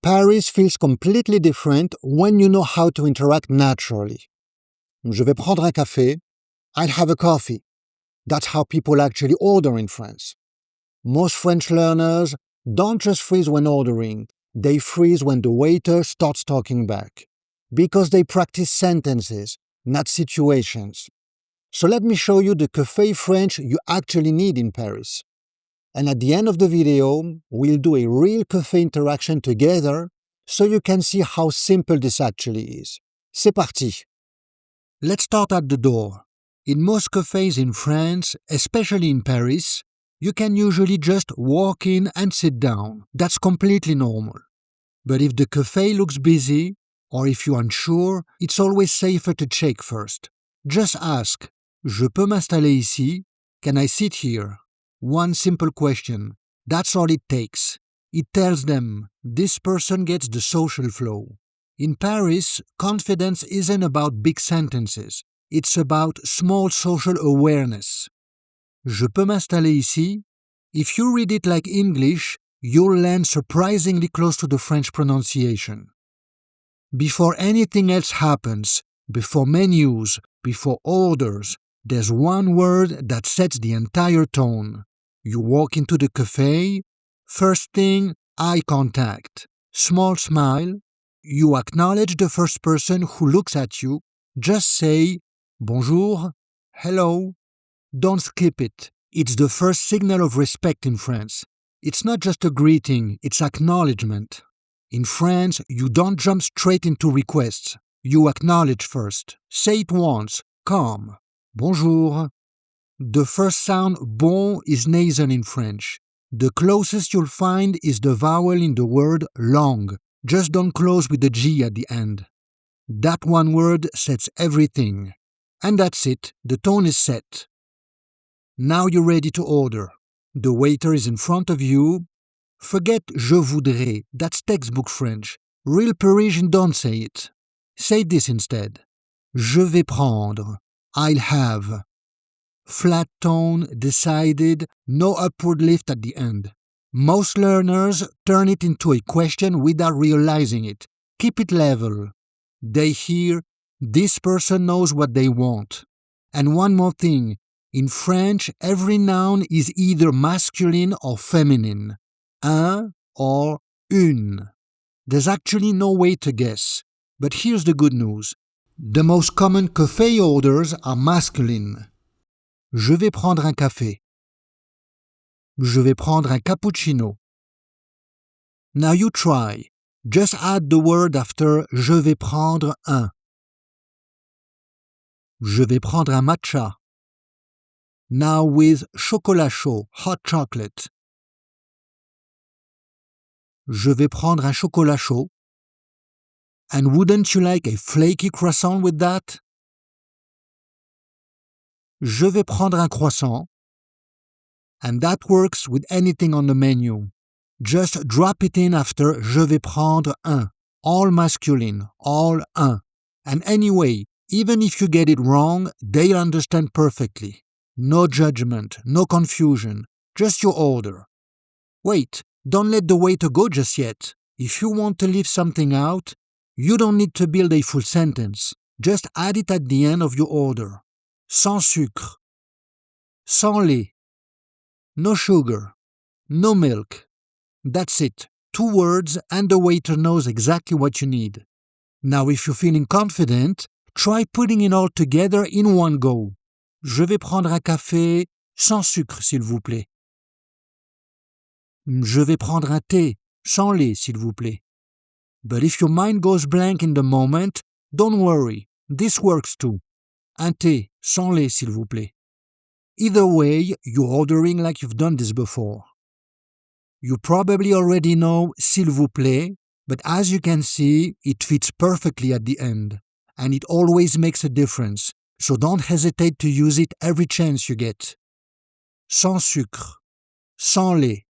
Paris feels completely different when you know how to interact naturally. Je vais prendre un café. I'll have a coffee. That's how people actually order in France. Most French learners don't just freeze when ordering, they freeze when the waiter starts talking back. Because they practice sentences, not situations. So let me show you the café French you actually need in Paris. And at the end of the video, we'll do a real café interaction together so you can see how simple this actually is. C'est parti! Let's start at the door. In most cafés in France, especially in Paris, you can usually just walk in and sit down. That's completely normal. But if the café looks busy, or if you're unsure, it's always safer to check first. Just ask, Je peux m'installer ici? Can I sit here? One simple question. That's all it takes. It tells them, this person gets the social flow. In Paris, confidence isn't about big sentences. It's about small social awareness. Je peux m'installer ici? If you read it like English, you'll land surprisingly close to the French pronunciation. Before anything else happens, before menus, before orders, there's one word that sets the entire tone. You walk into the café, first thing, eye contact, small smile, you acknowledge the first person who looks at you, just say, Bonjour, hello. Don't skip it. It's the first signal of respect in France. It's not just a greeting, it's acknowledgement. In France, you don't jump straight into requests. You acknowledge first. Say it once, calm. Bonjour. The first sound bon is nasal in French. The closest you'll find is the vowel in the word long. Just don't close with the G at the end. That one word sets everything. And that's it, the tone is set. Now you're ready to order. The waiter is in front of you. Forget je voudrais, that's textbook French. Real Parisian don't say it. Say this instead. Je vais prendre. I'll have. Flat tone, decided, no upward lift at the end. Most learners turn it into a question without realizing it. Keep it level. They hear, this person knows what they want. And one more thing, in French, every noun is either masculine or feminine. Un or une. There's actually no way to guess. But here's the good news. The most common café orders are masculine. Je vais prendre un café. Je vais prendre un cappuccino. Now you try. Just add the word after je vais prendre un. Je vais prendre un matcha. Now with chocolat chaud, hot chocolate. Je vais prendre un chocolat chaud. And wouldn't you like a flaky croissant with that? Je vais prendre un croissant. And that works with anything on the menu. Just drop it in after je vais prendre un. All masculine, all un. And anyway, even if you get it wrong, they'll understand perfectly. No judgment, no confusion, just your order. Wait, don't let the waiter go just yet. If you want to leave something out, you don't need to build a full sentence. Just add it at the end of your order. Sans sucre. Sans lait. No sugar. No milk. That's it. 2 words and the waiter knows exactly what you need. Now if you're feeling confident, try putting it all together in one go. Je vais prendre un café sans sucre, s'il vous plaît. Je vais prendre un thé sans lait, s'il vous plaît. But if your mind goes blank in the moment, don't worry. This works too. Un thé sans lait, s'il vous plaît. Either way, you're ordering like you've done this before. You probably already know s'il vous plaît, but as you can see, it fits perfectly at the end. And it always makes a difference, so don't hesitate to use it every chance you get. Sans sucre. Sans lait.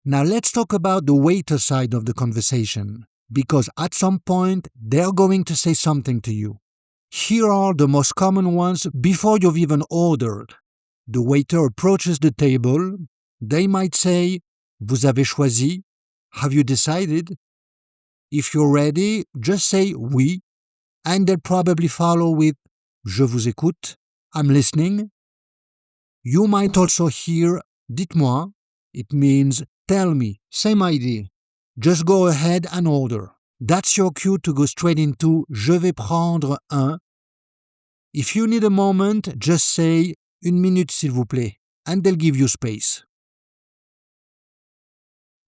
Now let's talk about the waiter side of the conversation, because at some point, they're going to say something to you. Here are the most common ones before you've even ordered. The waiter approaches the table. They might say, Vous avez choisi? Have you decided? If you're ready, just say oui, and they'll probably follow with Je vous écoute, I'm listening. You might also hear dites-moi. It means tell me, same idea. Just go ahead and order. That's your cue to go straight into Je vais prendre un. If you need a moment, just say une minute s'il vous plaît, and they'll give you space.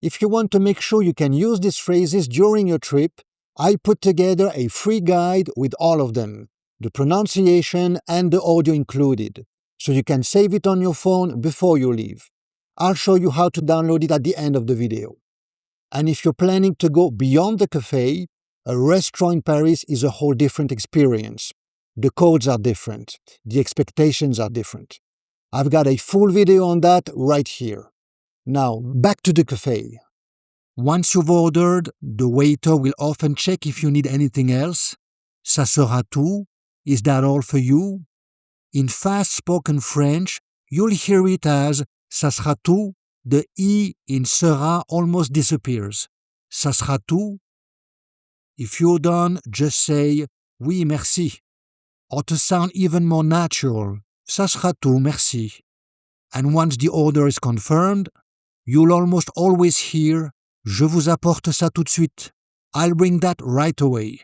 If you want to make sure you can use these phrases during your trip, I put together a free guide with all of them, the pronunciation and the audio included, so you can save it on your phone before you leave. I'll show you how to download it at the end of the video. And if you're planning to go beyond the café, a restaurant in Paris is a whole different experience. The codes are different, the expectations are different. I've got a full video on that right here. Now, back to the café. Once you've ordered, the waiter will often check if you need anything else. Ça sera tout? Is that all for you? In fast-spoken French, you'll hear it as ça sera tout. The E in sera almost disappears. Ça sera tout? If you're done, just say oui, merci. Or to sound even more natural, ça sera tout, merci. And once the order is confirmed, you'll almost always hear Je vous apporte ça tout de suite. I'll bring that right away.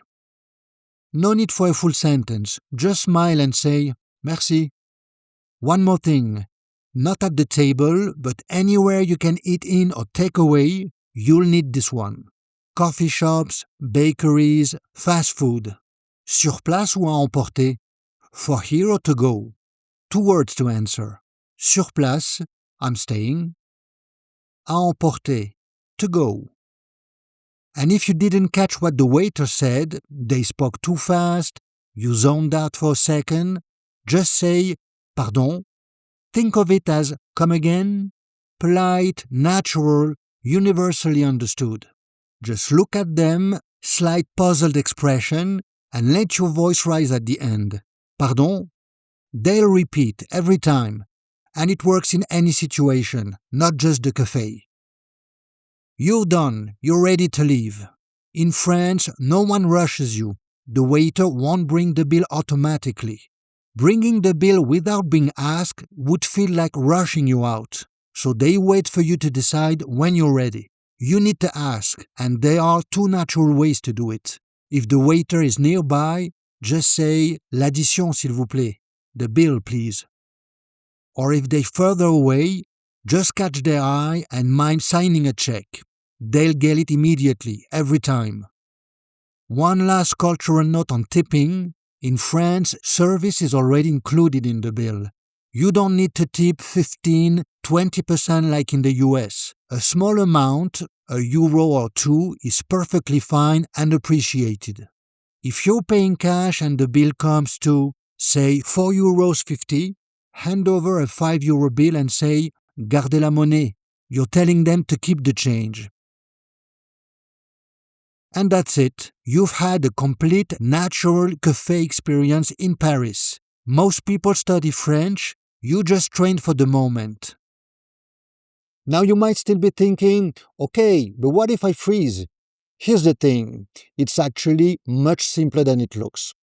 No need for a full sentence, just smile and say merci. One more thing, not at the table, but anywhere you can eat in or take away, you'll need this one. Coffee shops, bakeries, fast food. Sur place ou à emporter? For here or to go? 2 words to answer. Sur place, I'm staying. À emporter, to go. And if you didn't catch what the waiter said, they spoke too fast, you zoned out for a second, just say, pardon. Think of it as come again, polite, natural, universally understood. Just look at them, slight puzzled expression, and let your voice rise at the end. Pardon? They'll repeat every time, and it works in any situation, not just the café. You're done, you're ready to leave. In France, no one rushes you. The waiter won't bring the bill automatically. Bringing the bill without being asked would feel like rushing you out, so they wait for you to decide when you're ready. You need to ask, and there are 2 natural ways to do it. If the waiter is nearby, just say l'addition s'il vous plaît, the bill please. Or if they're further away, just catch their eye and mind signing a check. They'll get it immediately, every time. One last cultural note on tipping. In France, service is already included in the bill. You don't need to tip 15, 20% like in the US. A small amount, a euro or 2, is perfectly fine and appreciated. If you're paying cash and the bill comes to, say, €4.50, hand over a €5 bill and say, Gardez la monnaie. You're telling them to keep the change. And that's it. You've had a complete natural café experience in Paris. Most people study French. You just trained for the moment. Now you might still be thinking, okay, but what if I freeze? Here's the thing. It's actually much simpler than it looks.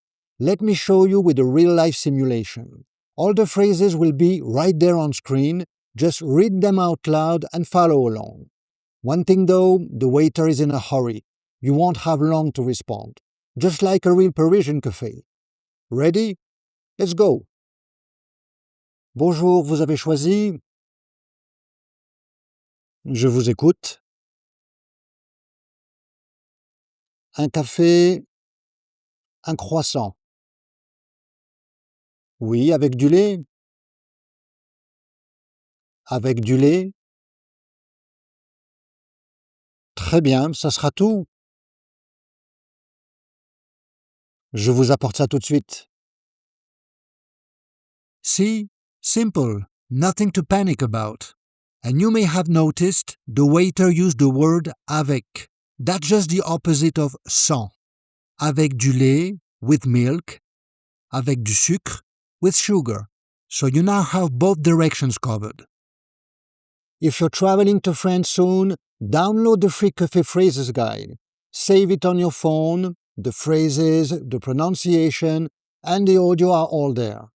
Let me show you with a real-life simulation. All the phrases will be right there on screen. Just read them out loud and follow along. One thing though, the waiter is in a hurry. You won't have long to respond. Just like a real Parisian café. Ready? Let's go. Bonjour, vous avez choisi? Je vous écoute. Un café, un croissant. Oui, avec du lait? Avec du lait? Très bien, ça sera tout. Je vous apporte ça tout de suite. See? Simple. Nothing to panic about. And you may have noticed the waiter used the word avec. That's just the opposite of sans. Avec du lait, with milk. Avec du sucre, with sugar. So you now have both directions covered. If you're traveling to France soon, Download the free Café phrases guide. Save it on your phone. The phrases, the pronunciation, and the audio are all there.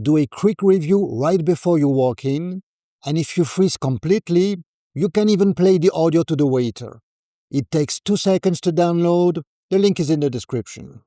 Do a quick review right before you walk in, and if you freeze completely, you can even play the audio to the waiter. It takes 2 seconds to download. The link is in the description.